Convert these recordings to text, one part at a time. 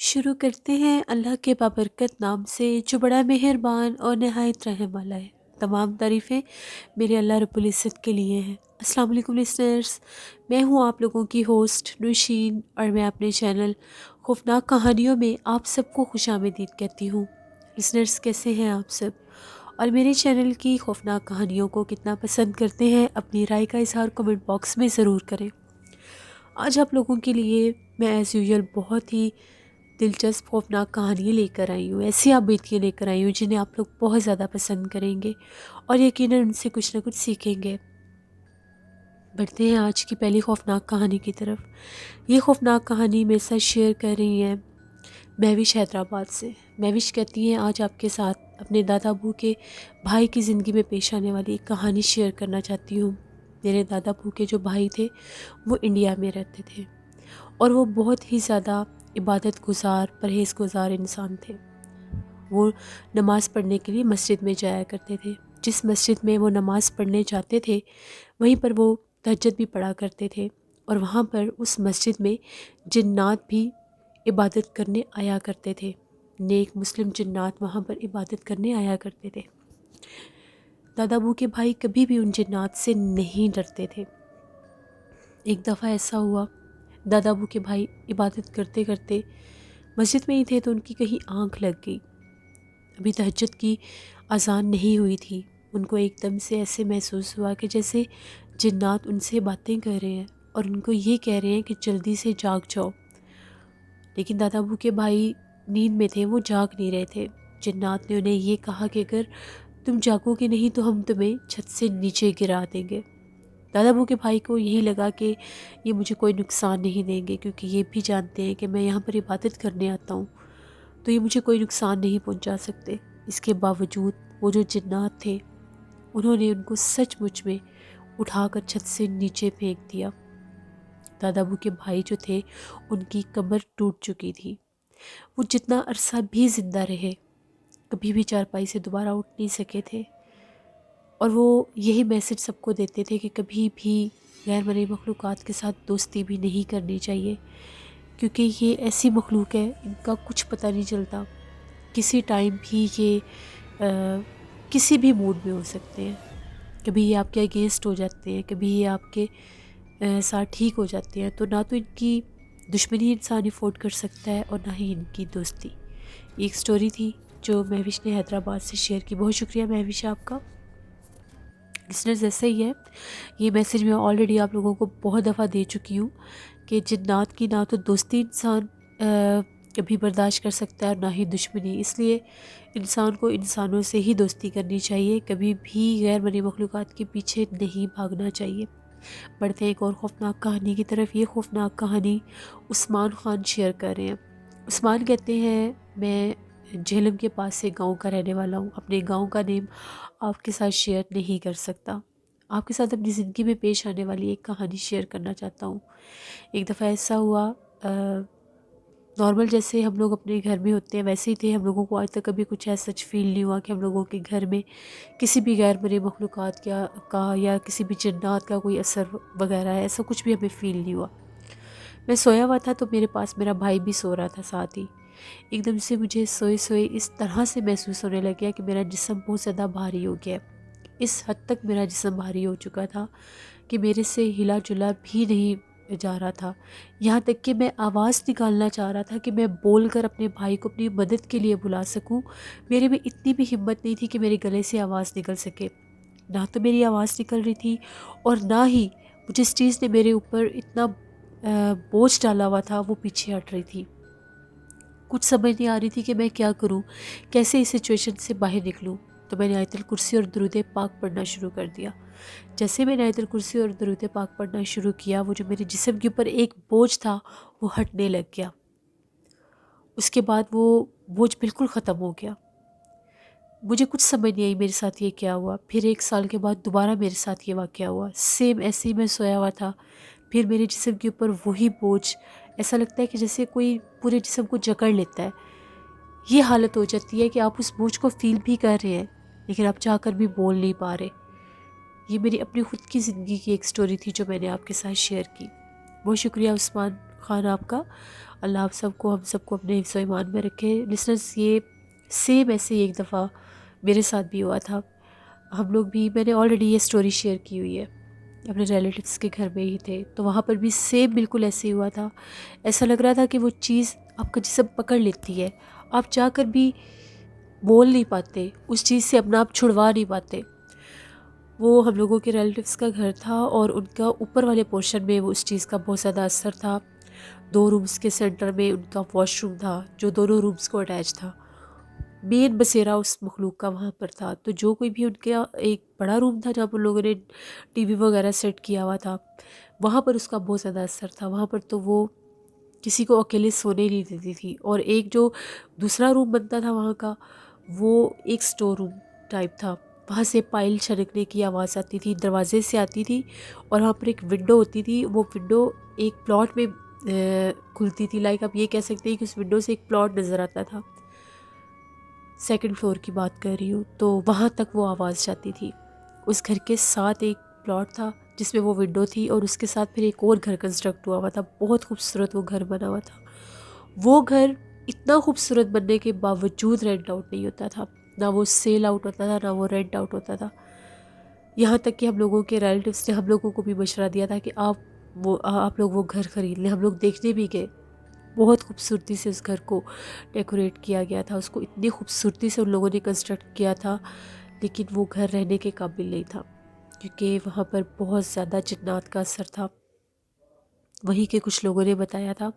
شروع کرتے ہیں اللہ کے بابرکت نام سے جو بڑا مہربان اور نہایت رحم والا ہے۔ تمام تعریفیں میرے اللہ رب العزت کے لیے ہیں۔ السلام علیکم لسنرز، میں ہوں آپ لوگوں کی ہوسٹ نوشین، اور میں اپنے چینل خوفناک کہانیوں میں آپ سب کو خوش آمدید کہتی ہوں۔ لسنرز کیسے ہیں آپ سب، اور میرے چینل کی خوفناک کہانیوں کو کتنا پسند کرتے ہیں؟ اپنی رائے کا اظہار کمنٹ باکس میں ضرور کریں۔ آج آپ لوگوں کے لیے میں ایز یوزول بہت ہی دلچسپ خوفناک کہانیاں لے کر آئی ہوں، ایسی آپ بیتیاں لے کر آئی ہوں جنہیں آپ لوگ بہت زیادہ پسند کریں گے اور یقیناً ان سے کچھ نہ کچھ سیکھیں گے۔ بڑھتے ہیں آج کی پہلی خوفناک کہانی کی طرف۔ یہ خوفناک کہانی میرے ساتھ شیئر کر رہی ہیں مہوش حیدرآباد سے۔ مہوش کہتی ہیں آج آپ کے ساتھ اپنے دادا ابو کے بھائی کی زندگی میں پیش آنے والی ایک کہانی شیئر کرنا چاہتی ہوں۔ میرے دادا ابو کے جو بھائی تھے وہ انڈیا میں رہتے تھے، اور وہ بہت ہی زیادہ عبادت گزار پرہیز گزار انسان تھے۔ وہ نماز پڑھنے کے لیے مسجد میں جایا کرتے تھے۔ جس مسجد میں وہ نماز پڑھنے جاتے تھے وہیں پر وہ تہجد بھی پڑھا کرتے تھے، اور وہاں پر اس مسجد میں جنات بھی عبادت کرنے آیا کرتے تھے۔ نیک مسلم جنات وہاں پر عبادت کرنے آیا کرتے تھے۔ دادا ابو کے بھائی کبھی بھی ان جنات سے نہیں ڈرتے تھے۔ ایک دفعہ ایسا ہوا، دادا ابو کے بھائی عبادت کرتے کرتے مسجد میں ہی تھے تو ان کی کہیں آنکھ لگ گئی۔ ابھی تہجد کی اذان نہیں ہوئی تھی۔ ان کو ایک دم سے ایسے محسوس ہوا کہ جیسے جنات ان سے باتیں کر رہے ہیں اور ان کو یہ کہہ رہے ہیں کہ جلدی سے جاگ جاؤ۔ لیکن دادا ابو کے بھائی نیند میں تھے، وہ جاگ نہیں رہے تھے۔ جنات نے انہیں یہ کہا کہ اگر تم جاگو گے نہیں تو ہم تمہیں چھت سے نیچے گرا دیں گے۔ دادا ابو کے بھائی کو یہی لگا کہ یہ مجھے کوئی نقصان نہیں دیں گے، کیونکہ یہ بھی جانتے ہیں کہ میں یہاں پر عبادت کرنے آتا ہوں، تو یہ مجھے کوئی نقصان نہیں پہنچا سکتے۔ اس کے باوجود وہ جو جنات تھے انہوں نے ان کو سچ مچ میں اٹھا کر چھت سے نیچے پھینک دیا۔ دادا ابو کے بھائی جو تھے ان کی کمر ٹوٹ چکی تھی۔ وہ جتنا عرصہ بھی زندہ رہے کبھی بھی چارپائی سے دوبارہ اٹھ نہیں سکے تھے، اور وہ یہی میسج سب کو دیتے تھے کہ کبھی بھی غیر مرئی مخلوقات کے ساتھ دوستی بھی نہیں کرنی چاہیے، کیونکہ یہ ایسی مخلوق ہے ان کا کچھ پتہ نہیں چلتا، کسی ٹائم بھی یہ کسی بھی موڈ میں ہو سکتے ہیں۔ کبھی یہ آپ کے اگینسٹ ہو جاتے ہیں، کبھی یہ آپ کے ساتھ ٹھیک ہو جاتے ہیں، تو نہ تو ان کی دشمنی انسان افورڈ کر سکتا ہے اور نہ ہی ان کی دوستی۔ یہ ایک سٹوری تھی جو مہوش نے حیدرآباد سے شیئر کی۔ بہت شکریہ مہوش آپ کا۔ لسنرز ایسا ہی ہے، یہ میسیج میں آلریڈی آپ لوگوں کو بہت دفعہ دے چکی ہوں کہ جنات کی نہ تو دوستی انسان کبھی برداشت کر سکتا ہے اور نہ ہی دشمنی، اس لیے انسان کو انسانوں سے ہی دوستی کرنی چاہیے، کبھی بھی غیر مرئی مخلوقات کے پیچھے نہیں بھاگنا چاہیے۔ بڑھتے ہیں ایک اور خوفناک کہانی کی طرف۔ یہ خوفناک کہانی عثمان خان شیئر کر رہے ہیں۔ عثمان کہتے ہیں میں جہلم کے پاس سے گاؤں کا رہنے والا ہوں، اپنے گاؤں کا نیم آپ کے ساتھ شیئر نہیں کر سکتا۔ آپ کے ساتھ اپنی زندگی میں پیش آنے والی ایک کہانی شیئر کرنا چاہتا ہوں۔ ایک دفعہ ایسا ہوا، نارمل جیسے ہم لوگ اپنے گھر میں ہوتے ہیں ویسے ہی تھے ہم لوگوں کو۔ آج تک کبھی کچھ ایسا فیل نہیں ہوا کہ ہم لوگوں کے گھر میں کسی بھی غیر مرئی مخلوقات کا یا کسی بھی جنات کا کوئی اثر وغیرہ ہے، ایسا کچھ بھی ہمیں فیل نہیں ہوا۔ میں سویا ہوا تھا تو میرے پاس میرا بھائی بھی سو رہا تھا ساتھ ہی۔ ایک دم سے مجھے سوئے سوئے اس طرح سے محسوس ہونے لگ گیا کہ میرا جسم بہت زیادہ بھاری ہو گیا۔ اس حد تک میرا جسم بھاری ہو چکا تھا کہ میرے سے ہلا جلا بھی نہیں جا رہا تھا، یہاں تک کہ میں آواز نکالنا چاہ رہا تھا کہ میں بول کر اپنے بھائی کو اپنی مدد کے لیے بلا سکوں، میرے میں اتنی بھی ہمت نہیں تھی کہ میرے گلے سے آواز نکل سکے۔ نہ تو میری آواز نکل رہی تھی اور نہ ہی جس چیز نے میرے اوپر اتنا بوجھ ڈالا ہوا تھا وہ پیچھے ہٹ رہی تھی۔ کچھ سمجھ نہیں آ رہی تھی کہ میں کیا کروں، کیسے اس سچویشن سے باہر نکلوں۔ تو میں نے آیت الکرسی اور درود پاک پڑھنا شروع کر دیا۔ جیسے میں نے آیت الکرسی اور درود پاک پڑھنا شروع کیا، وہ جو میرے جسم کے اوپر ایک بوجھ تھا وہ ہٹنے لگ گیا۔ اس کے بعد وہ بوجھ بالکل ختم ہو گیا۔ مجھے کچھ سمجھ نہیں آئی میرے ساتھ یہ کیا ہوا۔ پھر 1 سال کے بعد دوبارہ میرے ساتھ یہ واقعہ ہوا، سیم ایسے ہی میں سویا ہوا تھا۔ پھر میرے جسم کے اوپر وہی بوجھ، ایسا لگتا ہے کہ جیسے کوئی پورے جسم کو جکڑ لیتا ہے۔ یہ حالت ہو جاتی ہے کہ آپ اس بوجھ کو فیل بھی کر رہے ہیں لیکن آپ چاہ کر بھی بول نہیں پا رہے۔ یہ میری اپنی خود کی زندگی کی ایک سٹوری تھی جو میں نے آپ کے ساتھ شیئر کی۔ بہت شکریہ عثمان خان آپ کا۔ اللہ آپ سب کو ہم سب کو اپنے حفظ و ایمان میں رکھے۔ لسنرس، یہ سیم ایسے ہی ایک دفعہ میرے ساتھ بھی ہوا تھا۔ ہم لوگ بھی، میں نے آلریڈی یہ اسٹوری شیئر کی ہوئی ہے، اپنے ریلیٹیوس کے گھر میں ہی تھے، تو وہاں پر بھی سیم بالکل ایسے ہی ہوا تھا۔ ایسا لگ رہا تھا کہ وہ چیز آپ کا جسم پکڑ لیتی ہے، آپ چاہ کر بھی بول نہیں پاتے، اس چیز سے اپنا آپ چھڑوا نہیں پاتے۔ وہ ہم لوگوں کے ریلیٹیوس کا گھر تھا اور ان کا اوپر والے پورشن میں وہ اس چیز کا بہت زیادہ اثر تھا۔ 2 رومز کے سینٹر میں ان کا واش روم تھا جو دونوں رومز کو اٹیچ تھا۔ مین بسیرا اس مخلوق کا وہاں پر تھا، تو جو کوئی بھی ان کا ایک بڑا روم تھا جہاں پر لوگوں نے ٹی وی وغیرہ سیٹ کیا ہوا تھا، وہاں پر اس کا بہت زیادہ اثر تھا۔ وہاں پر تو وہ کسی کو اکیلے سونے نہیں دیتی تھی، اور ایک جو دوسرا روم بنتا تھا وہاں کا، وہ ایک سٹور روم ٹائپ تھا، وہاں سے پائل چھڑکنے کی آواز آتی تھی، دروازے سے آتی تھی، اور وہاں پر ایک ونڈو ہوتی تھی، وہ ونڈو ایک پلاٹ میں کھلتی تھی، لائک آپ یہ کہہ سکتے ہیں کہ اس ونڈو سے ایک پلاٹ نظر آتا تھا۔ 2nd فلور کی بات کر رہی ہوں، تو وہاں تک وہ آواز جاتی تھی۔ اس گھر کے ساتھ ایک پلاٹ تھا جس میں وہ ونڈو تھی، اور اس کے ساتھ پھر ایک اور گھر کنسٹرکٹ ہوا ہوا تھا، بہت خوبصورت وہ گھر بنا ہوا تھا۔ وہ گھر اتنا خوبصورت بننے کے باوجود رینٹ آؤٹ نہیں ہوتا تھا، نہ وہ سیل آؤٹ ہوتا تھا، نہ وہ رینٹ آؤٹ ہوتا تھا۔ یہاں تک کہ ہم لوگوں کے ریلیٹیوس نے ہم لوگوں کو بھی مشورہ دیا تھا کہ آپ لوگ وہ گھر خرید لیں۔ ہم لوگ دیکھنے بھی گئے، بہت خوبصورتی سے اس گھر کو ڈیکوریٹ کیا گیا تھا، اس کو اتنی خوبصورتی سے ان لوگوں نے کنسٹرکٹ کیا تھا، لیکن وہ گھر رہنے کے قابل نہیں تھا، کیونکہ وہاں پر بہت زیادہ جنات کا اثر تھا۔ وہیں کے کچھ لوگوں نے بتایا تھا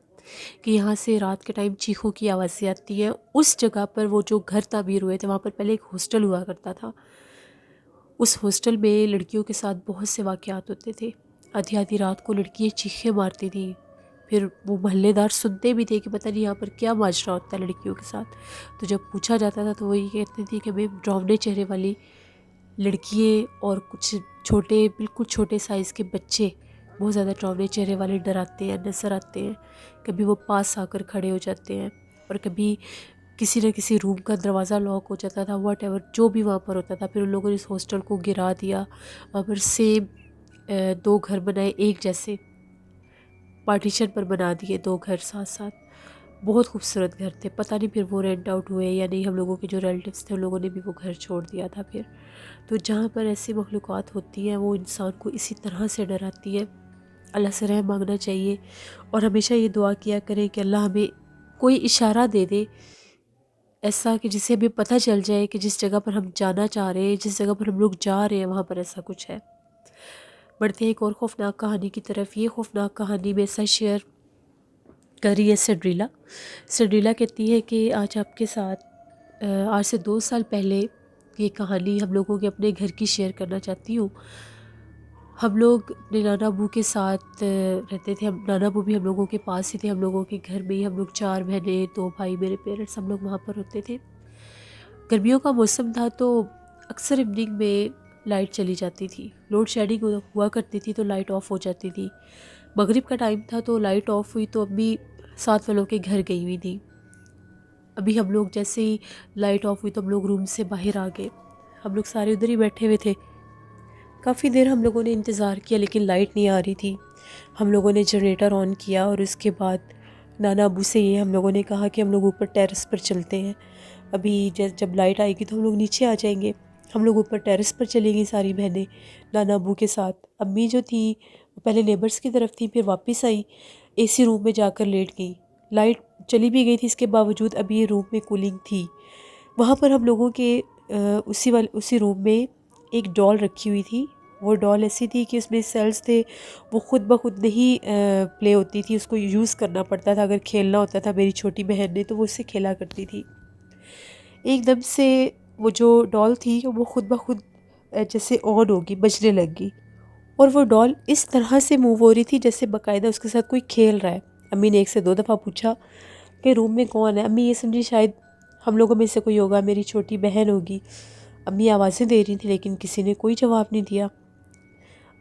کہ یہاں سے رات کے ٹائم چیخوں کی آوازیں آتی ہیں۔ اس جگہ پر وہ جو گھر تعمیر ہوئے تھے وہاں پر پہلے ایک ہاسٹل ہوا کرتا تھا، اس ہاسٹل میں لڑکیوں کے ساتھ بہت سے واقعات ہوتے تھے۔ آدھی آدھی رات کو لڑکیاں چیخیں مارتی تھیں، پھر وہ محلے دار سنتے بھی تھے کہ پتہ نہیں یہاں پر کیا ماجرا ہوتا ہے لڑکیوں کے ساتھ، تو جب پوچھا جاتا تھا تو وہ یہ کہتی تھی کہ ہمیں ڈراؤنے چہرے والی لڑکیاں اور کچھ چھوٹے، بالکل چھوٹے سائز کے بچے بہت زیادہ ڈراؤنے چہرے والے ڈراتے ہیں، نظر آتے ہیں۔ کبھی وہ پاس آ کر کھڑے ہو جاتے ہیں، اور کبھی کسی نہ کسی روم کا دروازہ لاک ہو جاتا تھا، واٹ ایور جو بھی وہاں پر ہوتا تھا۔ پھر ان لوگوں نے اس ہاسٹل کو گرا دیا، وہاں پر سیم 2 گھر بنائے، ایک جیسے پارٹیشن پر بنا دیے 2 گھر ساتھ ساتھ۔ بہت خوبصورت گھر تھے، پتہ نہیں پھر وہ رینٹ آؤٹ ہوئے یا نہیں۔ ہم لوگوں کے جو ریلیٹیوس تھے ان لوگوں نے بھی وہ گھر چھوڑ دیا تھا پھر۔ تو جہاں پر ایسی مخلوقات ہوتی ہیں وہ انسان کو اسی طرح سے ڈراتی ہے۔ اللہ سے رحم مانگنا چاہیے، اور ہمیشہ یہ دعا کیا کریں کہ اللہ ہمیں کوئی اشارہ دے دے ایسا کہ جسے ہمیں پتہ چل جائے کہ جس جگہ پر ہم جانا چاہ رہے ہیں، جس جگہ پر ہم لوگ جا رہے ہیں، وہاں پر ایسا کچھ ہے۔ بڑھتے ہیں ایک اور خوفناک کہانی کی طرف۔ یہ خوفناک کہانی میں سے شیئر کر رہی ہے سنڈریلا۔ سنڈریلا کہتی ہے کہ آج آپ کے ساتھ آج سے 2 سال پہلے یہ کہانی ہم لوگوں کے اپنے گھر کی شیئر کرنا چاہتی ہوں۔ ہم لوگ اپنے نانا ابو کے ساتھ رہتے تھے، نانا ابو بھی ہم لوگوں کے پاس ہی تھے، ہم لوگوں کے گھر میں ہی ہم لوگ 4 بہنیں 2 بھائی، میرے پیرنٹس، ہم لوگ وہاں پر ہوتے تھے۔ گرمیوں کا موسم تھا تو اکثر ایوننگ میں لائٹ چلی جاتی تھی، لوڈ شیڈنگ ہوا کرتی تھی تو لائٹ آف ہو جاتی تھی۔ مغرب کا ٹائم تھا تو لائٹ آف ہوئی تو امی ساتھ والوں کے گھر گئی ہوئی تھی۔ ابھی ہم لوگ جیسے ہی لائٹ آف ہوئی تو ہم لوگ روم سے باہر آ گئے، ہم لوگ سارے ادھر ہی بیٹھے ہوئے تھے۔ کافی دیر ہم لوگوں نے انتظار کیا لیکن لائٹ نہیں آ رہی تھی۔ ہم لوگوں نے جنریٹر آن کیا، اور اس کے بعد نانا ابو سے یہ ہم لوگوں نے کہا کہ ہم لوگ اوپر ٹیرس پر چلتے ہیں، ابھی جب لائٹ آئے گی تو ہم لوگ نیچے آ جائیں گے۔ ہم لوگ اوپر ٹیرس پر چلے گئی ساری بہنیں نانا ابو کے ساتھ۔ امی جو تھی وہ پہلے نیبرس کی طرف تھی، پھر واپس آئی، اے سی روم میں جا کر لیٹ گئی۔ لائٹ چلی بھی گئی تھی، اس کے باوجود ابھی یہ روم میں کولنگ تھی۔ وہاں پر ہم لوگوں کے اسی روم میں ایک ڈال رکھی ہوئی تھی۔ وہ ڈال ایسی تھی کہ اس میں سیلز تھے، وہ خود بخود نہیں پلے ہوتی تھی، اس کو یوز کرنا پڑتا تھا۔ اگر کھیلنا ہوتا تھا میری چھوٹی بہن نے تو وہ اس سے کھیلا کرتی تھی۔ ایک دم سے وہ جو ڈال تھی وہ خود بخود جیسے آن ہوگی، بجنے لگ گئی، اور وہ ڈال اس طرح سے موو ہو رہی تھی جیسے باقاعدہ اس کے ساتھ کوئی کھیل رہا ہے۔ امی نے 1 سے 2 دفعہ پوچھا کہ روم میں کون ہے؟ امی یہ سمجھی شاید ہم لوگوں میں سے کوئی ہوگا، میری چھوٹی بہن ہوگی۔ امی آوازیں دے رہی تھی لیکن کسی نے کوئی جواب نہیں دیا۔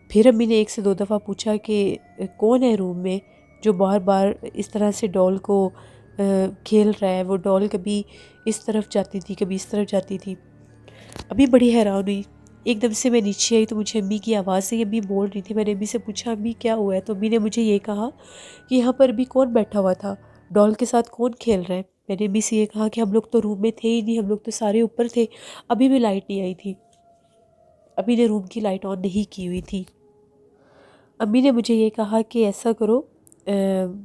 پھر امی نے 1 سے 2 دفعہ پوچھا کہ کون ہے روم میں جو بار بار اس طرح سے ڈال کو کھیل رہا ہے؟ وہ ڈال کبھی اس طرف جاتی تھی، کبھی اس طرف جاتی تھی۔ ابھی بڑی حیران ہوئی۔ ایک دم سے میں نیچے آئی تو مجھے امی کی آواز آئی، امی بول رہی تھی۔ میں نے امی سے پوچھا امی کیا ہوا ہے؟ تو امی نے مجھے یہ کہا کہ یہاں پر ابھی کون بیٹھا ہوا تھا؟ ڈال کے ساتھ کون کھیل رہا ہے؟ میں نے امی سے یہ کہا کہ ہم لوگ تو روم میں تھے ہی نہیں، ہم لوگ تو سارے اوپر تھے، ابھی بھی لائٹ نہیں آئی تھی، امی نے روم کی لائٹ آن نہیں کی ہوئی تھی۔ امی نے مجھے یہ کہا کہ ایسا کرو،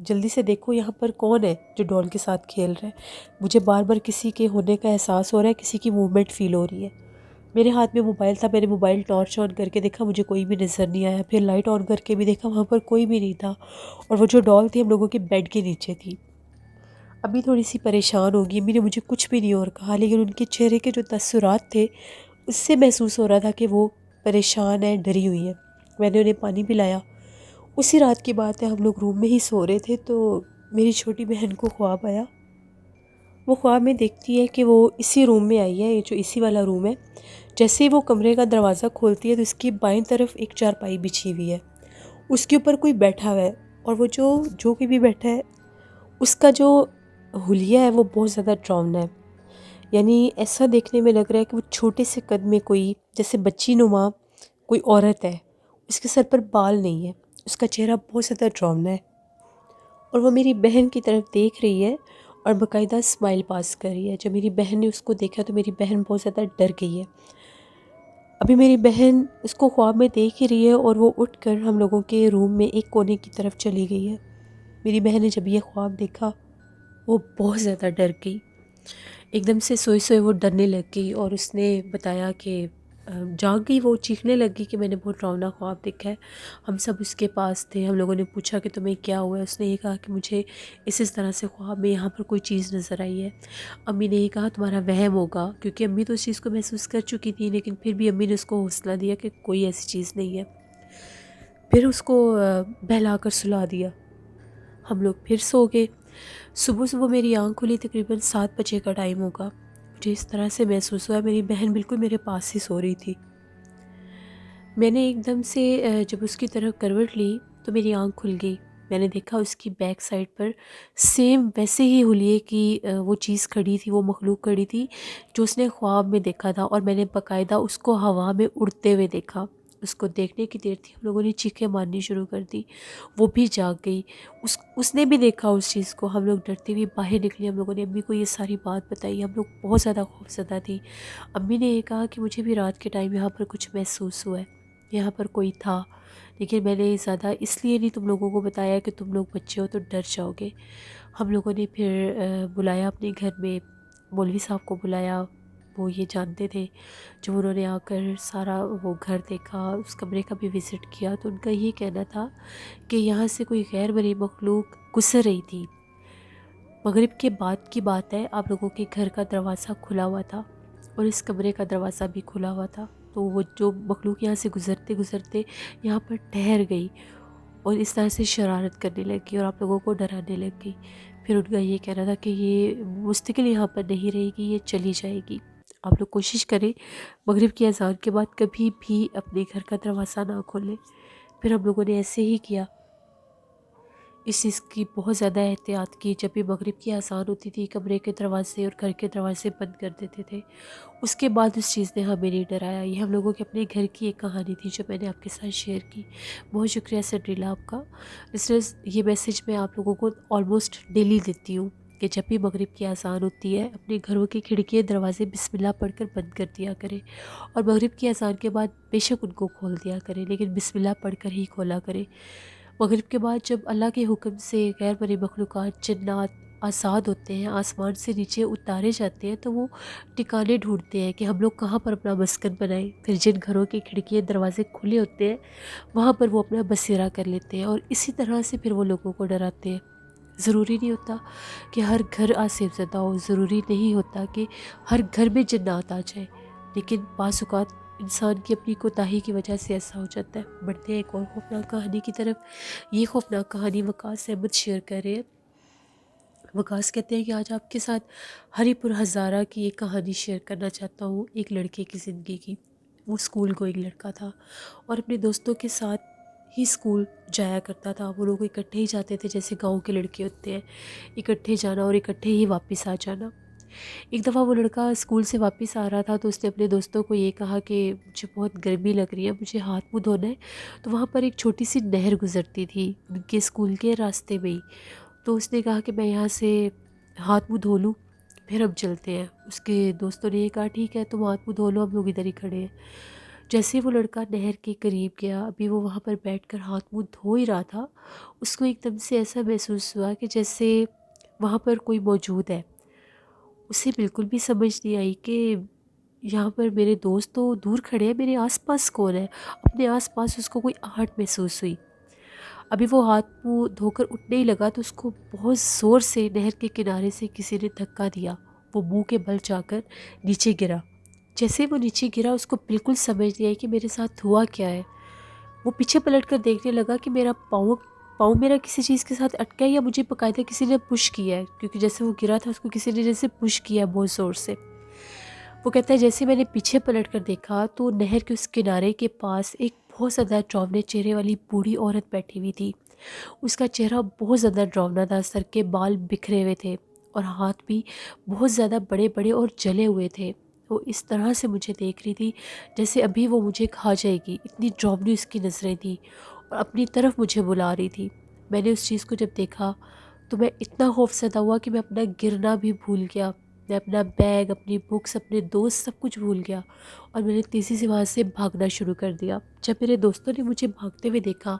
جلدی سے دیکھو یہاں پر کون ہے جو ڈال کے ساتھ کھیل رہا ہے، مجھے بار بار کسی کے ہونے کا احساس ہو رہا ہے، کسی کی موومنٹ فیل ہو رہی ہے۔ میرے ہاتھ میں موبائل تھا، میں نے موبائل ٹارچ آن کر کے دیکھا، مجھے کوئی بھی نظر نہیں آیا، پھر لائٹ آن کر کے بھی دیکھا، وہاں پر کوئی بھی نہیں تھا، اور وہ جو ڈال تھی ہم لوگوں کے بیڈ کے نیچے تھی۔ امی تھوڑی سی پریشان ہوگی، امی نے مجھے کچھ بھی نہیں اور کہا، لیکن ان کے چہرے کے جو تاثرات تھے اس سے محسوس ہو رہا تھا کہ وہ پریشان ہے، ڈری ہوئی ہے۔ میں نے انہیں پانی پلایا۔ اسی رات کی بات ہے، ہم لوگ روم میں ہی سو رہے تھے تو میری چھوٹی بہن کو خواب آیا۔ وہ خواب میں دیکھتی ہے کہ وہ اسی روم میں آئی ہے، یہ جو اسی والا روم ہے۔ جیسے ہی وہ کمرے کا دروازہ کھولتی ہے تو اس کی بائیں طرف ایک چارپائی بچھی ہوئی ہے، اس کے اوپر کوئی بیٹھا ہوا ہے، اور وہ جو کوئی بھی بیٹھا ہے اس کا جو حلیہ ہے وہ بہت زیادہ ڈراؤنا ہے، یعنی ایسا دیکھنے میں لگ رہا ہے کہ وہ چھوٹے سے قد میں کوئی جیسے بچی نما کوئی عورت ہے، اس کے سر پر بال نہیں ہے، اس کا چہرہ بہت زیادہ ڈراؤنا ہے، اور وہ میری بہن کی طرف دیکھ رہی ہے اور باقاعدہ اسمائل پاس کر رہی ہے۔ جب میری بہن نے اس کو دیکھا تو میری بہن بہت زیادہ ڈر گئی ہے۔ ابھی میری بہن اس کو خواب میں دیکھ ہی رہی ہے اور وہ اٹھ کر ہم لوگوں کے روم میں ایک کونے کی طرف چلی گئی ہے۔ میری بہن نے جب یہ خواب دیکھا وہ بہت زیادہ ڈر گئی، ایک دم سے سوئی سوئی وہ ڈرنے لگ گئی، اور اس نے بتایا کہ جاگ گئی، وہ چیخنے لگ گئی کہ میں نے بہت ڈراؤنا خواب دیکھا ہے۔ ہم سب اس کے پاس تھے، ہم لوگوں نے پوچھا کہ تمہیں کیا ہوا ہے؟ اس نے یہ کہا کہ مجھے اس طرح سے خواب میں یہاں پر کوئی چیز نظر آئی ہے۔ امی نے یہ کہا تمہارا وہم ہوگا، کیونکہ امی تو اس چیز کو محسوس کر چکی تھی، لیکن پھر بھی امی نے اس کو حوصلہ دیا کہ کوئی ایسی چیز نہیں ہے، پھر اس کو بہلا کر سلا دیا۔ ہم لوگ پھر سو گئے۔ صبح صبح میری آنکھ کھلی، تقریباً 7 بجے کا ٹائم ہوگا۔ مجھے اس طرح سے محسوس ہوا میری بہن بالکل میرے پاس ہی سو رہی تھی۔ میں نے ایک دم سے جب اس کی طرف کروٹ لی تو میری آنکھ کھل گئی۔ میں نے دیکھا اس کی بیک سائڈ پر سیم ویسے ہی حلیے کی وہ چیز کھڑی تھی، وہ مخلوق کھڑی تھی جو اس نے خواب میں دیکھا تھا، اور میں نے باقاعدہ اس کو ہوا میں اڑتے ہوئے دیکھا۔ اس کو دیکھنے کی دیر تھی، ہم لوگوں نے چیخیں مارنی شروع کر دی، وہ بھی جاگ گئی، اس نے بھی دیکھا اس چیز کو۔ ہم لوگ ڈرتے ہوئے باہر نکلے، ہم لوگوں نے امی کو یہ ساری بات بتائی، ہم لوگ بہت زیادہ خوفزدہ تھی۔ امی نے یہ کہا کہ مجھے بھی رات کے ٹائم یہاں پر کچھ محسوس ہوا ہے، یہاں پر کوئی تھا، لیکن میں نے زیادہ اس لیے نہیں تم لوگوں کو بتایا کہ تم لوگ بچے ہو تو ڈر جاؤ گے۔ ہم لوگوں نے پھر بلایا اپنے گھر میں، مولوی صاحب کو بلایا، وہ یہ جانتے تھے، جو انہوں نے آ کر سارا وہ گھر دیکھا، اس کمرے کا بھی وزٹ کیا، تو ان کا یہ کہنا تھا کہ یہاں سے کوئی غیر مرئی مخلوق گزر رہی تھی۔ مغرب کے بعد کی بات ہے، آپ لوگوں کے گھر کا دروازہ کھلا ہوا تھا اور اس کمرے کا دروازہ بھی کھلا ہوا تھا، تو وہ جو مخلوق یہاں سے گزرتے گزرتے یہاں پر ٹھہر گئی اور اس طرح سے شرارت کرنے لگی اور آپ لوگوں کو ڈرانے لگ گئی۔ پھر ان کا یہ کہنا تھا کہ یہ مستقل یہاں پر نہیں رہے گی، یہ چلی جائے گی۔ آپ لوگ کوشش کریں مغرب کی اذان کے بعد کبھی بھی اپنے گھر کا دروازہ نہ کھولیں۔ پھر ہم لوگوں نے ایسے ہی کیا، اس چیز کی بہت زیادہ احتیاط کی۔ جب بھی مغرب کی اذان ہوتی تھی کمرے کے دروازے اور گھر کے دروازے بند کر دیتے تھے۔ اس کے بعد اس چیز نے ہمیں نہیں ڈرایا۔ یہ ہم لوگوں کے اپنے گھر کی ایک کہانی تھی جو میں نے آپ کے ساتھ شیئر کی۔ بہت شکریہ سنڈریلا آپ کا۔ لسنرز، یہ میسیج میں آپ لوگوں کو آلموسٹ ڈیلی دیتی ہوں کہ جب بھی مغرب کی اذان ہوتی ہے اپنے گھروں کی کھڑکیاں دروازے بسم اللہ پڑھ کر بند کر دیا کریں، اور مغرب کی اذان کے بعد بے شک ان کو کھول دیا کریں، لیکن بسم اللہ پڑھ کر ہی کھولا کریں۔ مغرب کے بعد جب اللہ کے حکم سے غیر مرئی مخلوقات، جنات آزاد ہوتے ہیں، آسمان سے نیچے اتارے جاتے ہیں، تو وہ ٹھکانے ڈھونڈتے ہیں کہ ہم لوگ کہاں پر اپنا مسکن بنائیں۔ پھر جن گھروں کی کھڑکیاں دروازے کھلے ہوتے ہیں وہاں پر وہ اپنا بسیرا کر لیتے ہیں، اور اسی طرح سے پھر وہ لوگوں کو ڈراتے ہیں۔ ضروری نہیں ہوتا کہ ہر گھر آصف زدہ ہو، ضروری نہیں ہوتا کہ ہر گھر میں جنات آ جائیں، لیکن بعض اوقات انسان کی اپنی کوتاہی کی وجہ سے ایسا ہو جاتا ہے۔ بڑھتے ہیں ایک اور خوفناک کہانی کی طرف۔ یہ خوفناک کہانی وقاص احمد شیئر کر رہے ہیں۔ وقاص کہتے ہیں کہ آج آپ کے ساتھ ہری پور ہزارہ کی ایک کہانی شیئر کرنا چاہتا ہوں، ایک لڑکے کی زندگی کی۔ وہ اسکول گوئنگ لڑکا تھا اور اپنے دوستوں کے ساتھ ہی اسکول جایا کرتا تھا۔ وہ لوگ اکٹھے ہی جاتے تھے، جیسے گاؤں کے لڑکے ہوتے ہیں، اکٹھے جانا اور اکٹھے ہی واپس آ جانا۔ ایک دفعہ وہ لڑکا اسکول سے واپس آ رہا تھا تو اس نے اپنے دوستوں کو یہ کہا کہ مجھے بہت گرمی لگ رہی ہے، مجھے ہاتھ منہ دھونا ہے۔ تو وہاں پر ایک چھوٹی سی نہر گزرتی تھی ان کے اسکول کے راستے میں ہی، تو اس نے کہا کہ میں یہاں سے ہاتھ منہ دھو لوں پھر ہم چلتے ہیں۔ اس کے دوستوں نے یہ کہا ٹھیک ہے تم ہاتھ منہ دھو لو، ہم لوگ ادھر ہی کھڑے ہیں۔ جیسے وہ لڑکا نہر کے قریب گیا، ابھی وہ وہاں پر بیٹھ کر ہاتھ منہ دھو ہی رہا تھا، اس کو ایک دم سے ایسا محسوس ہوا کہ جیسے وہاں پر کوئی موجود ہے۔ اسے بالکل بھی سمجھ نہیں آئی کہ یہاں پر میرے دوست تو دور کھڑے ہیں، میرے آس پاس کون ہے۔ اپنے آس پاس اس کو کوئی آہٹ محسوس ہوئی۔ ابھی وہ ہاتھ منہ دھو کر اٹھنے ہی لگا تو اس کو بہت زور سے نہر کے کنارے سے کسی نے دھکا دیا، وہ منہ کے بل جا کر نیچے گرا۔ جیسے وہ نیچے گرا اس کو بالکل سمجھ نہیں آئی کہ میرے ساتھ ہوا کیا ہے۔ وہ پیچھے پلٹ کر دیکھنے لگا کہ میرا پاؤں میرا کسی چیز کے ساتھ اٹکا ہے یا مجھے باقاعدہ کسی نے پش کیا ہے، کیونکہ جیسے وہ گرا تھا اس کو کسی نے جیسے پش کیا ہے بہت زور سے۔ وہ کہتا ہے جیسے میں نے پیچھے پلٹ کر دیکھا تو نہر کے اس کنارے کے پاس ایک بہت زیادہ ڈراؤنے چہرے والی بوڑھی عورت بیٹھی ہوئی تھی۔ اس کا چہرہ بہت زیادہ ڈراؤنا تھا، سر کے بال بکھرے ہوئے تھے اور ہاتھ بھی بہت زیادہ بڑے بڑے اور جلے ہوئے تھے۔ وہ اس طرح سے مجھے دیکھ رہی تھی جیسے ابھی وہ مجھے کھا جائے گی، اتنی ڈراؤنی اس کی نظریں تھیں اور اپنی طرف مجھے بلا رہی تھی۔ میں نے اس چیز کو جب دیکھا تو میں اتنا خوفزدہ ہوا کہ میں اپنا گرنا بھی بھول گیا، میں اپنا بیگ، اپنی بکس، اپنے دوست سب کچھ بھول گیا اور میں نے تیزی سے وہاں سے بھاگنا شروع کر دیا۔ جب میرے دوستوں نے مجھے بھاگتے ہوئے دیکھا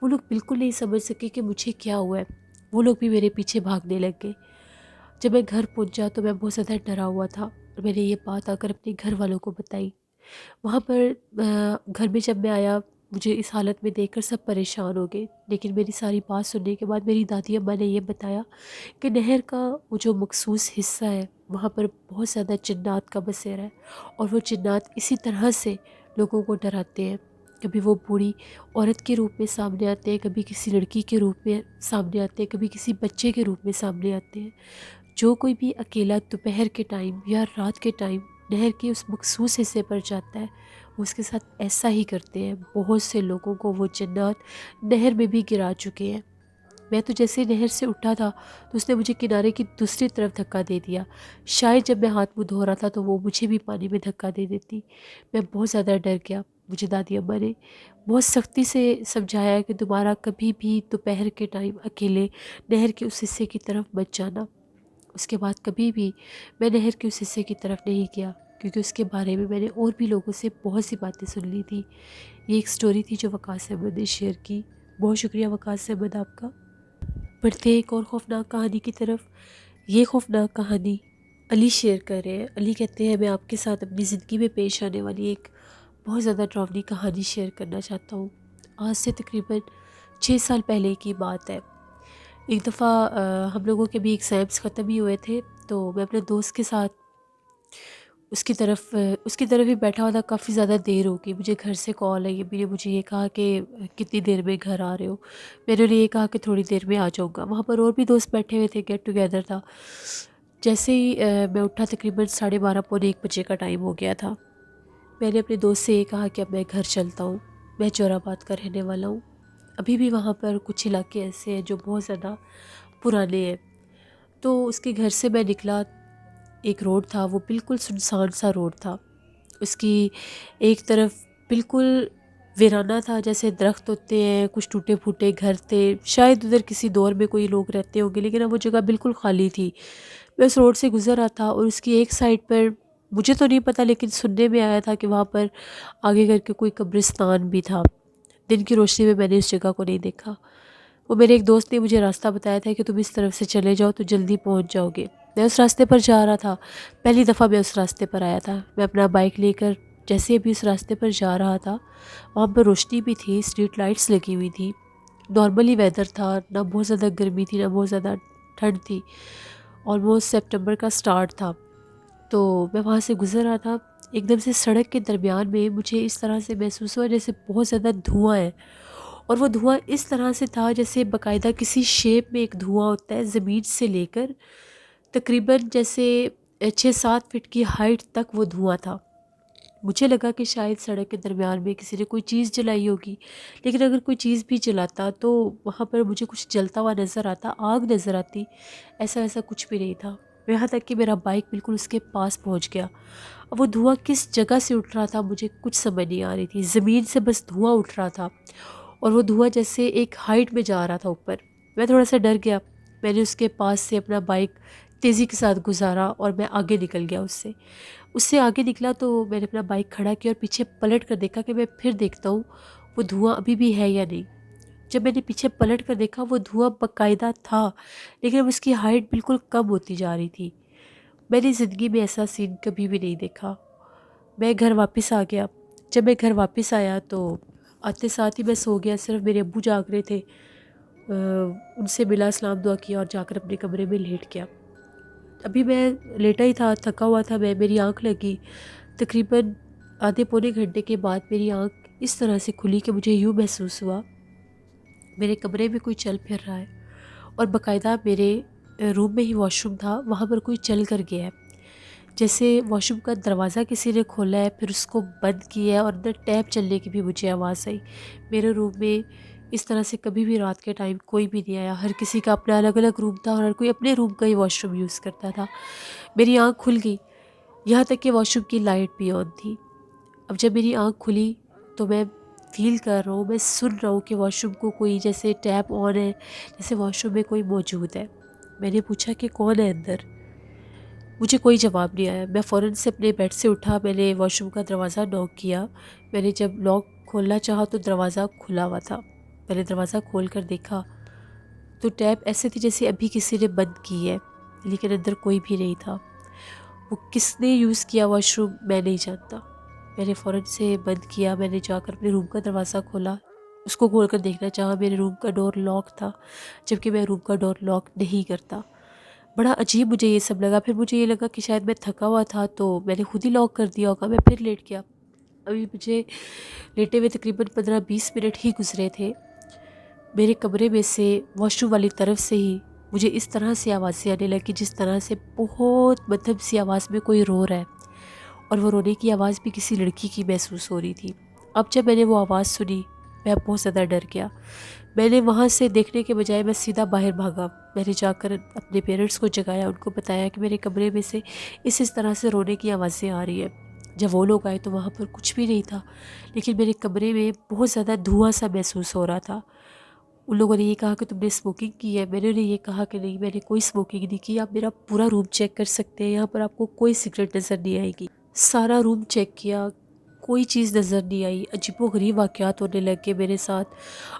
وہ لوگ بالکل نہیں سمجھ سکے کہ مجھے کیا ہوا ہے، وہ لوگ بھی میرے پیچھے بھاگنے لگ گئے۔ جب میں گھر پہنچا تو میں بہت زیادہ ڈرا ہوا تھا اور میں نے یہ بات آ کر اپنے گھر والوں کو بتائی۔ وہاں پر گھر میں جب میں آیا مجھے اس حالت میں دیکھ کر سب پریشان ہو گئے، لیکن میری ساری بات سننے کے بعد میری دادی اماں نے یہ بتایا کہ نہر کا وہ جو مخصوص حصہ ہے وہاں پر بہت زیادہ جنات کا بسیرا ہے اور وہ جنات اسی طرح سے لوگوں کو ڈراتے ہیں۔ کبھی وہ بوڑھی عورت کے روپ میں سامنے آتے ہیں، کبھی کسی لڑکی کے روپ میں سامنے آتے ہیں، کبھی کسی بچے کے روپ میں سامنے آتے ہیں۔ جو کوئی بھی اکیلا دوپہر کے ٹائم یا رات کے ٹائم نہر کے اس مخصوص حصے پر جاتا ہے وہ اس کے ساتھ ایسا ہی کرتے ہیں۔ بہت سے لوگوں کو وہ جنات نہر میں بھی گرا چکے ہیں۔ میں تو جیسے نہر سے اٹھا تھا تو اس نے مجھے کنارے کی دوسری طرف دھکا دے دیا۔ شاید جب میں ہاتھ منہ دھو رہا تھا تو وہ مجھے بھی پانی میں دھکا دے دیتی۔ میں بہت زیادہ ڈر گیا۔ مجھے دادی اماں نے بہت سختی سے سمجھایا کہ دوبارہ کبھی بھی دوپہر کے ٹائم اکیلے نہر کے اس حصے کی طرف مت جانا۔ اس کے بعد کبھی بھی میں نہر کے اس حصے کی طرف نہیں گیا، کیونکہ اس کے بارے میں میں نے اور بھی لوگوں سے بہت سی باتیں سن لی تھی۔ یہ ایک سٹوری تھی جو وقاص احمد نے شیئر کی۔ بہت شکریہ وقاص احمد آپ کا۔ بڑھتے ایک اور خوفناک کہانی کی طرف۔ یہ خوفناک کہانی علی شیئر کر رہے ہیں۔ علی کہتے ہیں میں آپ کے ساتھ اپنی زندگی میں پیش آنے والی ایک بہت زیادہ ڈراؤنی کہانی شیئر کرنا چاہتا ہوں۔ آج سے تقریباً 6 سال پہلے کی بات ہے۔ ایک دفعہ ہم لوگوں کے بھی ایگزامس ختم ہی ہوئے تھے تو میں اپنے دوست کے ساتھ اس کی طرف ہی بیٹھا ہوا تھا۔ کافی زیادہ دیر ہو گئی، مجھے گھر سے کال آئی، ابھی نے مجھے یہ کہا کہ کتنی دیر میں گھر آ رہے ہو۔ میں نے یہ کہا کہ تھوڑی دیر میں آ جاؤں گا۔ وہاں پر اور بھی دوست بیٹھے ہوئے تھے، گیٹ ٹوگیدر تھا۔ جیسے ہی میں اٹھا تقریباً 12:30 پونے 1 بجے کا ٹائم ہو گیا تھا۔ میں نے اپنے دوست سے یہ کہا کہ اب میں گھر چلتا ہوں، میں جور آباد کا رہنے والا ہوں۔ ابھی بھی وہاں پر کچھ علاقے ایسے ہیں جو بہت زیادہ پرانے ہیں۔ تو اس کے گھر سے میں نکلا، ایک روڈ تھا وہ بالکل سنسان سا روڈ تھا۔ اس کی ایک طرف بالکل ویرانہ تھا، جیسے درخت ہوتے ہیں، کچھ ٹوٹے پھوٹے گھر تھے، شاید ادھر کسی دور میں کوئی لوگ رہتے ہوں گے، لیکن اب وہ جگہ بالکل خالی تھی۔ میں اس روڈ سے گزر رہا تھا اور اس کی ایک سائڈ پر مجھے تو نہیں پتہ لیکن سننے میں آیا تھا کہ وہاں پر آگے کر کے کوئی قبرستان بھی تھا۔ دن کی روشنی میں میں نے اس جگہ کو نہیں دیکھا۔ وہ میرے ایک دوست نے مجھے راستہ بتایا تھا کہ تم اس طرف سے چلے جاؤ تو جلدی پہنچ جاؤ گے۔ میں اس راستے پر جا رہا تھا، پہلی دفعہ میں اس راستے پر آیا تھا۔ میں اپنا بائک لے کر جیسے ابھی اس راستے پر جا رہا تھا، وہاں پر روشنی بھی تھی، اسٹریٹ لائٹس لگی ہوئی تھی، نارملی ویدر تھا، نہ بہت زیادہ گرمی تھی نہ بہت زیادہ ٹھنڈ تھی، آلموسٹ سپٹمبر کا سٹارٹ تھا۔ تو میں وہاں سے گزر رہا تھا، ایک دم سے سڑک کے درمیان میں مجھے اس طرح سے محسوس ہوا جیسے بہت زیادہ دھواں ہے، اور وہ دھواں اس طرح سے تھا جیسے باقاعدہ کسی شیپ میں ایک دھواں ہوتا ہے، زمین سے لے کر تقریباً جیسے 6-7 فٹ کی ہائٹ تک وہ دھواں تھا۔ مجھے لگا کہ شاید سڑک کے درمیان میں کسی نے کوئی چیز جلائی ہوگی، لیکن اگر کوئی چیز بھی جلاتا تو وہاں پر مجھے کچھ جلتا ہوا نظر آتا، آگ نظر آتی، ایسا ویسا کچھ بھی نہیں تھا۔ یہاں تک کہ میرا بائک بالکل اس کے پاس پہنچ گیا۔ اب وہ دھواں کس جگہ سے اٹھ رہا تھا مجھے کچھ سمجھ نہیں آ رہی تھی، زمین سے بس دھواں اٹھ رہا تھا اور وہ دھواں جیسے ایک ہائٹ میں جا رہا تھا اوپر۔ میں تھوڑا سا ڈر گیا، میں نے اس کے پاس سے اپنا بائک تیزی کے ساتھ گزارا اور میں آگے نکل گیا اس سے آگے نکلا تو میں نے اپنا بائک کھڑا کیا اور پیچھے پلٹ کر دیکھا کہ میں پھر دیکھتا ہوں وہ دھواں ابھی بھی ہے یا نہیں۔ جب میں نے پیچھے پلٹ کر دیکھا وہ دھواں باقاعدہ تھا، لیکن اب اس کی ہائٹ بالکل کم ہوتی جا رہی تھی۔ میں نے زندگی میں ایسا سین کبھی بھی نہیں دیکھا۔ میں گھر واپس آ گیا۔ جب میں گھر واپس آیا تو آتے ساتھ ہی میں سو گیا، صرف میرے ابو جاگ رہے تھے۔ ان سے ملا، سلام دعا کیا اور جا کر اپنے کمرے میں لیٹ گیا۔ ابھی میں لیٹا ہی تھا، تھکا ہوا تھا میری آنکھ لگی۔ تقریباً آدھے پونے گھنٹے کے بعد میری آنکھ اس طرح سے کھلی کہ مجھے یوں محسوس ہوا میرے کمرے میں کوئی چل پھر رہا ہے، اور باقاعدہ میرے روم میں ہی واش روم تھا، وہاں پر کوئی چل کر گیا ہے، جیسے واش روم کا دروازہ کسی نے کھولا ہے پھر اس کو بند کیا ہے اور اندر ٹیپ چلنے کی بھی مجھے آواز آئی۔ میرے روم میں اس طرح سے کبھی بھی رات کے ٹائم کوئی بھی نہیں آیا، ہر کسی کا اپنا الگ الگ روم تھا اور ہر کوئی اپنے روم کا ہی واش روم یوز کرتا تھا۔ میری آنکھ کھل گئی، یہاں تک کہ واش روم کی لائٹ بھی آن تھی۔ اب جب میری آنکھ کھلی تو میں فیل کر رہا ہوں، میں سن رہا ہوں کہ واش روم کو کوئی جیسے ٹیپ آن ہے، جیسے واش روم میں کوئی موجود ہے۔ میں نے پوچھا کہ کون ہے اندر؟ مجھے کوئی جواب نہیں آیا۔ میں فوراً سے اپنے بیڈ سے اٹھا، میں نے واش روم کا دروازہ نوک کیا۔ میں نے جب لاک کھولنا چاہا تو دروازہ کھلا ہوا تھا۔ میں نے دروازہ کھول کر دیکھا تو ٹیپ ایسے تھی جیسے ابھی کسی نے بند کی ہے، لیکن اندر کوئی بھی نہیں تھا۔ وہ کس نے یوز کیا واش روم میں نہیں جانتا۔ میں نے فوراً سے بند کیا، میں نے جا کر اپنے روم کا دروازہ کھولا، اس کو کھول کر دیکھنا چاہا، میرے روم کا ڈور لاک تھا، جبکہ میں روم کا ڈور لاک نہیں کرتا۔ بڑا عجیب مجھے یہ سب لگا، پھر مجھے یہ لگا کہ شاید میں تھکا ہوا تھا تو میں نے خود ہی لاک کر دیا ہوگا، میں پھر لیٹ گیا۔ ابھی مجھے لیٹے ہوئے تقریباً 15-20 منٹ ہی گزرے تھے، میرے کمرے میں سے واش روم والی طرف سے ہی مجھے اس طرح سے آوازیں آنے لگی جس طرح سے بہت مدھم سی آواز میں کوئی رو رہا ہے، اور وہ رونے کی آواز بھی کسی لڑکی کی محسوس ہو رہی تھی۔ اب جب میں نے وہ آواز سنی میں بہت زیادہ ڈر گیا۔ میں نے وہاں سے دیکھنے کے بجائے میں سیدھا باہر بھاگا۔ میں نے جا کر اپنے پیرنٹس کو جگایا، ان کو بتایا کہ میرے کمرے میں سے اس طرح سے رونے کی آوازیں آ رہی ہیں۔ جب وہ لوگ آئے تو وہاں پر کچھ بھی نہیں تھا، لیکن میرے کمرے میں بہت زیادہ دھواں سا محسوس ہو رہا تھا۔ ان لوگوں نے یہ کہا کہ تم نے اسموکنگ کی ہے، میں نے انہیں یہ کہا کہ نہیں، میں نے کوئی اسموکنگ نہیں کی، آپ میرا پورا روم چیک کر سکتے ہیں، یہاں پر آپ کو کوئی سگریٹ نظر نہیں آئے گی۔ سارا روم چیک کیا، کوئی چیز نظر نہیں آئی۔ عجیب و غریب واقعات ہونے لگے میرے ساتھ۔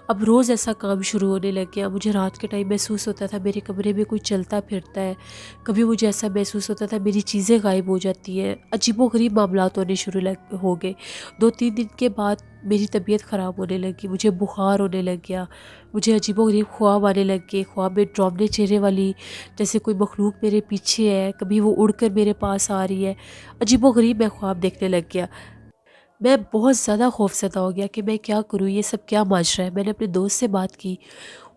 اب روز ایسا کام شروع ہونے لگ گیا۔ مجھے رات کے ٹائم محسوس ہوتا تھا میرے کمرے میں کوئی چلتا پھرتا ہے، کبھی مجھے ایسا محسوس ہوتا تھا میری چیزیں غائب ہو جاتی ہیں۔ عجیب و غریب معاملات ہونے شروع ہو گئے۔ 2-3 دن کے بعد میری طبیعت خراب ہونے لگی، مجھے بخار ہونے لگ گیا، مجھے عجیب و غریب خواب آنے لگ گئے، خواب میں ڈراؤنے چہرے والی جیسے کوئی مخلوق میرے پیچھے ہے، کبھی وہ اڑ کر میرے پاس آ رہی ہے۔ عجیب و غریب میں خواب دیکھنے لگ گیا۔ میں بہت زیادہ خوفزدہ ہو گیا کہ میں کیا کروں، یہ سب کیا ماجرا ہے۔ میں نے اپنے دوست سے بات کی،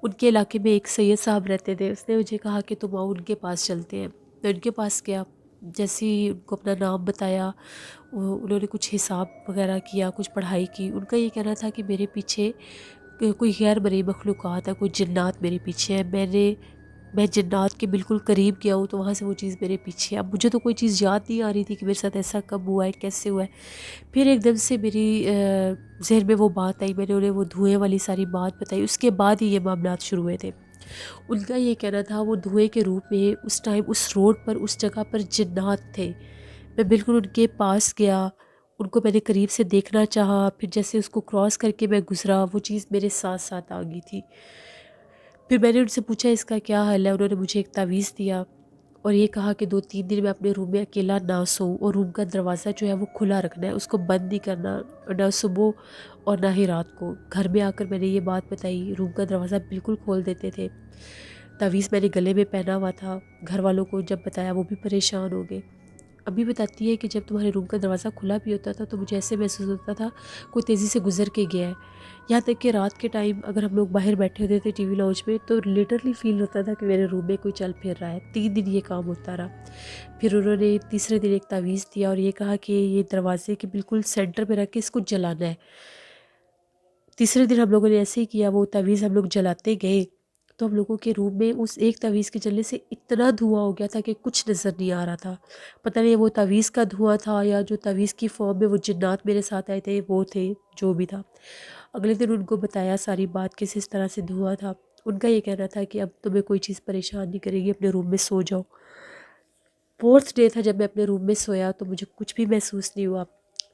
ان کے علاقے میں ایک سید صاحب رہتے تھے، اس نے مجھے کہا کہ تم آؤ ان کے پاس چلتے ہیں۔ میں ان کے پاس گیا، جیسے ہی ان کو اپنا نام بتایا، انہوں نے کچھ حساب وغیرہ کیا، کچھ پڑھائی کی۔ ان کا یہ کہنا تھا کہ میرے پیچھے کوئی غیر مرئی مخلوقات ہے، کوئی جنات میرے پیچھے ہے۔ میں جنات کے بالکل قریب گیا ہوں تو وہاں سے وہ چیز میرے پیچھے ہے۔ اب مجھے تو کوئی چیز یاد نہیں آ رہی تھی کہ میرے ساتھ ایسا کب ہوا ہے، کیسے ہوا ہے۔ پھر ایک دم سے میری ذہن میں وہ بات آئی، میں نے انہیں وہ دھوئیں والی ساری بات بتائی، اس کے بعد ہی یہ معاملات شروع ہوئے تھے۔ ان کا یہ کہنا تھا وہ دھوئیں کے روپ میں اس ٹائم اس روڈ پر اس جگہ پر جنات تھے۔ میں بالکل ان کے پاس گیا، ان کو میں نے قریب سے دیکھنا چاہا، پھر جیسے اس کو کراس کر کے میں گزرا وہ چیز میرے ساتھ ساتھ آ گئی تھی۔ پھر میں نے ان سے پوچھا اس کا کیا حل ہے، انہوں نے مجھے ایک تعویذ دیا اور یہ کہا کہ 2-3 دن میں اپنے روم میں اکیلا نہ سوؤں، اور روم کا دروازہ جو ہے وہ کھلا رکھنا ہے، اس کو بند نہیں کرنا، نہ صبح اور نہ ہی رات کو۔ گھر میں آ کر میں نے یہ بات بتائی، روم کا دروازہ بالکل کھول دیتے تھے۔ تعویذ میں نے گلے میں پہنا ہوا تھا، گھر والوں کو جب بتایا وہ بھی پریشان ہو گئے۔ ابھی بتاتی ہے کہ جب تمہارے روم کا دروازہ کھلا بھی ہوتا تھا تو مجھے ایسے محسوس ہوتا تھا کوئی تیزی سے گزر کے گیا ہے، یہاں تک کہ رات کے ٹائم اگر ہم لوگ باہر بیٹھے ہوتے تھے ٹی وی لاؤنج میں تو لٹرلی فیل ہوتا تھا کہ میرے روم میں کوئی چل پھر رہا ہے۔ 3 دن یہ کام ہوتا رہا۔ پھر انہوں نے تیسرے دن ایک تعویذ دیا اور یہ کہا کہ یہ دروازے کے بالکل سینٹر پہ رکھ کے اس کو جلانا ہے۔ تیسرے دن ہم لوگوں نے ایسے ہی کیا، وہ تعویذ ہم لوگ جلاتے گئے تو ہم لوگوں کے روم میں اس ایک تعویذ کے جلنے سے اتنا دھواں ہو گیا تھا کہ کچھ نظر نہیں آ رہا تھا۔ پتہ نہیں وہ تعویذ کا دھواں تھا یا جو تعویذ کی فارم میں وہ جنات میرے ساتھ آئے تھے وہ تھے، جو بھی تھا۔ اگلے دن ان کو بتایا ساری بات، کس طرح سے دھواں تھا۔ ان کا یہ کہنا تھا کہ اب تمہیں کوئی چیز پریشان نہیں کرے گی، اپنے روم میں سو جاؤ۔ 4th ڈے تھا جب میں اپنے روم میں سویا تو مجھے کچھ بھی محسوس نہیں ہوا،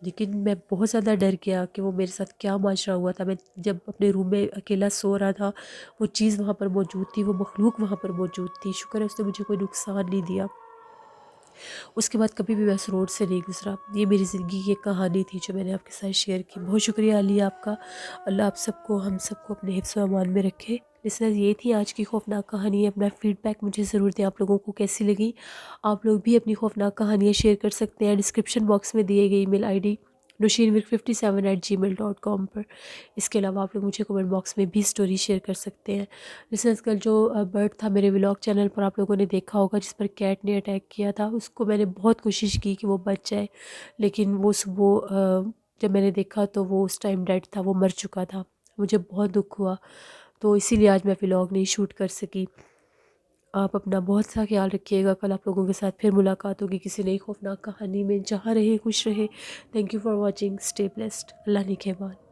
لیکن میں بہت زیادہ ڈر گیا کہ وہ میرے ساتھ کیا ماجرا ہوا تھا۔ میں جب اپنے روم میں اکیلا سو رہا تھا، وہ چیز وہاں پر موجود تھی، وہ مخلوق وہاں پر موجود تھی۔ شکر ہے اس نے مجھے کوئی نقصان نہیں دیا۔ اس کے بعد کبھی بھی میں اس روڈ سے نہیں گزرا۔ یہ میری زندگی کی ایک کہانی تھی جو میں نے آپ کے ساتھ شیئر کی۔ بہت شکریہ علی آپ کا۔ اللہ آپ سب کو، ہم سب کو اپنے حفظ و امان میں رکھے۔ لسنرز، یہ تھی آج کی خوفناک کہانی۔ اپنا فیڈ بیک مجھے ضرور دیں، آپ لوگوں کو کیسی لگی۔ آپ لوگ بھی اپنی خوفناک کہانیاں شیئر کر سکتے ہیں ڈسکرپشن باکس میں دیے گئی ای میل آئی ڈی nushinwirk57@gmail.com پر۔ اس کے علاوہ آپ لوگ مجھے کمنٹ باکس میں بھی سٹوری شیئر کر سکتے ہیں۔ لسنرز، کل جو برڈ تھا میرے ولاگ چینل پر آپ لوگوں نے دیکھا ہوگا، جس پر کیٹ نے اٹیک کیا تھا، اس کو میں نے بہت کوشش کی کہ وہ بچ جائے، لیکن وہ صبح جب میں نے دیکھا تو وہ اس ٹائم ڈیڈ تھا، وہ مر چکا تھا۔ مجھے بہت دکھ ہوا، تو اسی لیے آج میں ولاگ نہیں شوٹ کر سکی۔ آپ اپنا بہت سا خیال رکھیے گا۔ کل آپ لوگوں کے ساتھ پھر ملاقات ہوگی کسی نئی خوفناک کہانی میں۔ جہاں رہے خوش رہے۔ Thank you for watching. Stay blessed. اللہ نگہبان۔